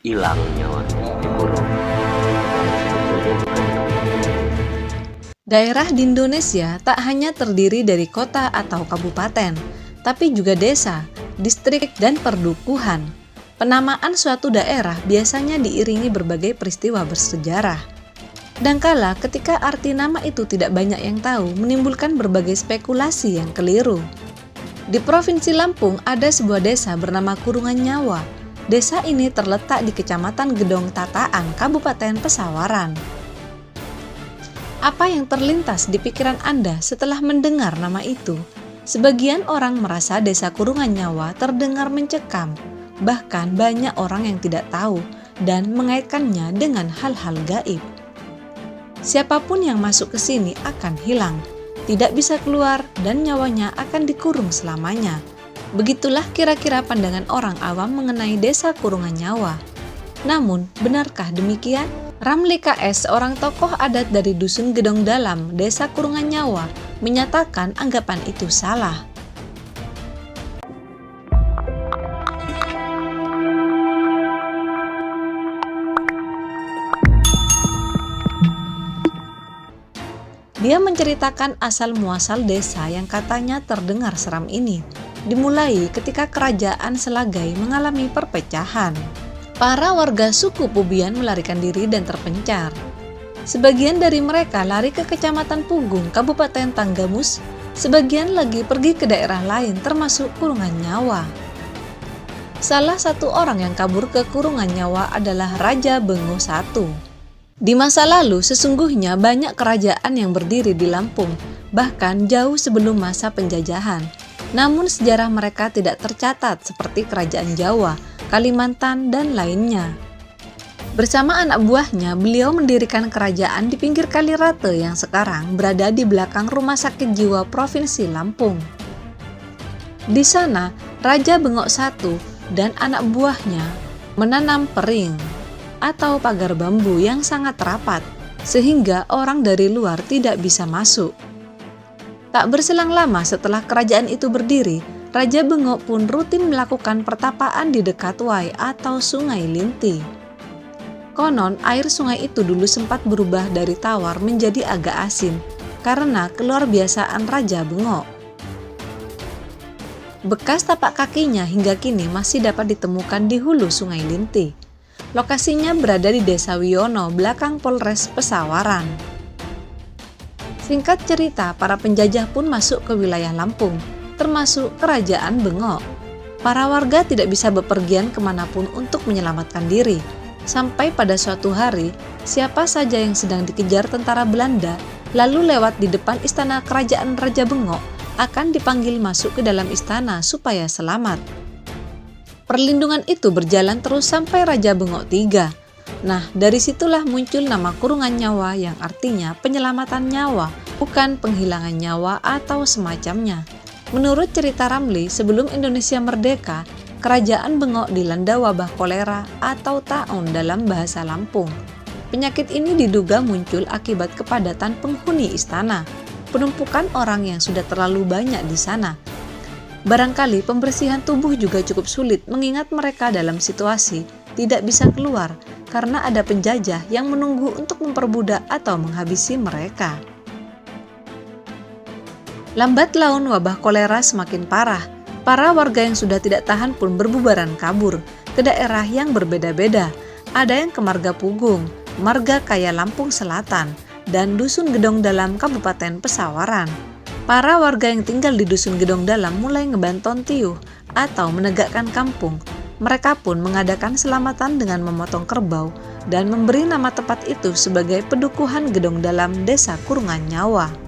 hilang nyawanya, dikurung. Daerah di Indonesia tak hanya terdiri dari kota atau kabupaten, tapi juga desa, distrik, dan perdukuhan. Penamaan suatu daerah biasanya diiringi berbagai peristiwa bersejarah. Kadangkala ketika arti nama itu tidak banyak yang tahu, menimbulkan berbagai spekulasi yang keliru. Di Provinsi Lampung ada sebuah desa bernama Kurungan Nyawa. Desa ini terletak di Kecamatan Gedong Tataan, Kabupaten Pesawaran. Apa yang terlintas di pikiran Anda setelah mendengar nama itu? Sebagian orang merasa desa Kurungan Nyawa terdengar mencekam. Bahkan banyak orang yang tidak tahu dan mengaitkannya dengan hal-hal gaib. Siapapun yang masuk ke sini akan hilang, tidak bisa keluar, dan nyawanya akan dikurung selamanya. Begitulah kira-kira pandangan orang awam mengenai desa Kurungan Nyawa. Namun, benarkah demikian? Ramli KS, seorang tokoh adat dari Dusun Gedong Dalam, desa Kurungan Nyawa, menyatakan anggapan itu salah. Dia menceritakan asal-muasal desa yang katanya terdengar seram ini. Dimulai ketika kerajaan Selagai mengalami perpecahan. Para warga suku Pubian melarikan diri dan terpencar. Sebagian dari mereka lari ke Kecamatan Pugung, Kabupaten Tanggamus. Sebagian lagi pergi ke daerah lain termasuk Kurungan Nyawa. Salah satu orang yang kabur ke Kurungan Nyawa adalah Raja Bengo I. Di masa lalu, sesungguhnya banyak kerajaan yang berdiri di Lampung, bahkan jauh sebelum masa penjajahan. Namun sejarah mereka tidak tercatat seperti Kerajaan Jawa, Kalimantan, dan lainnya. Bersama anak buahnya, beliau mendirikan kerajaan di pinggir Kali Rate yang sekarang berada di belakang Rumah Sakit Jiwa Provinsi Lampung. Di sana, Raja Bengok I dan anak buahnya menanam pering atau pagar bambu yang sangat rapat, sehingga orang dari luar tidak bisa masuk. Tak berselang lama setelah kerajaan itu berdiri, Raja Bengok pun rutin melakukan pertapaan di dekat Wai atau Sungai Linti. Konon, air sungai itu dulu sempat berubah dari tawar menjadi agak asin, karena keluar biasaan Raja Bengok. Bekas tapak kakinya hingga kini masih dapat ditemukan di hulu Sungai Linti. Lokasinya berada di Desa Wiono, belakang Polres Pesawaran. Singkat cerita, para penjajah pun masuk ke wilayah Lampung, termasuk Kerajaan Bengok. Para warga tidak bisa bepergian kemanapun untuk menyelamatkan diri. Sampai pada suatu hari, siapa saja yang sedang dikejar tentara Belanda, lalu lewat di depan istana Kerajaan Raja Bengok, akan dipanggil masuk ke dalam istana supaya selamat. Perlindungan itu berjalan terus sampai Raja Bengok III. Nah, dari situlah muncul nama Kurungan Nyawa yang artinya penyelamatan nyawa, bukan penghilangan nyawa atau semacamnya. Menurut cerita Ramli, sebelum Indonesia merdeka, Kerajaan Bengok dilanda wabah kolera atau taun dalam bahasa Lampung. Penyakit ini diduga muncul akibat kepadatan penghuni istana, penumpukan orang yang sudah terlalu banyak di sana. Barangkali pembersihan tubuh juga cukup sulit mengingat mereka dalam situasi tidak bisa keluar karena ada penjajah yang menunggu untuk memperbudak atau menghabisi mereka. Lambat laun wabah kolera semakin parah. Para warga yang sudah tidak tahan pun berbubaran kabur ke daerah yang berbeda-beda. Ada yang ke Marga Pugung, Marga Kaya Lampung Selatan, dan Dusun Gedong Dalam Kabupaten Pesawaran. Para warga yang tinggal di Dusun Gedong Dalam mulai ngebanton tiuh atau menegakkan kampung. Mereka pun mengadakan selamatan dengan memotong kerbau dan memberi nama tempat itu sebagai Pedukuhan Gedong Dalam Desa Kurungan Nyawa.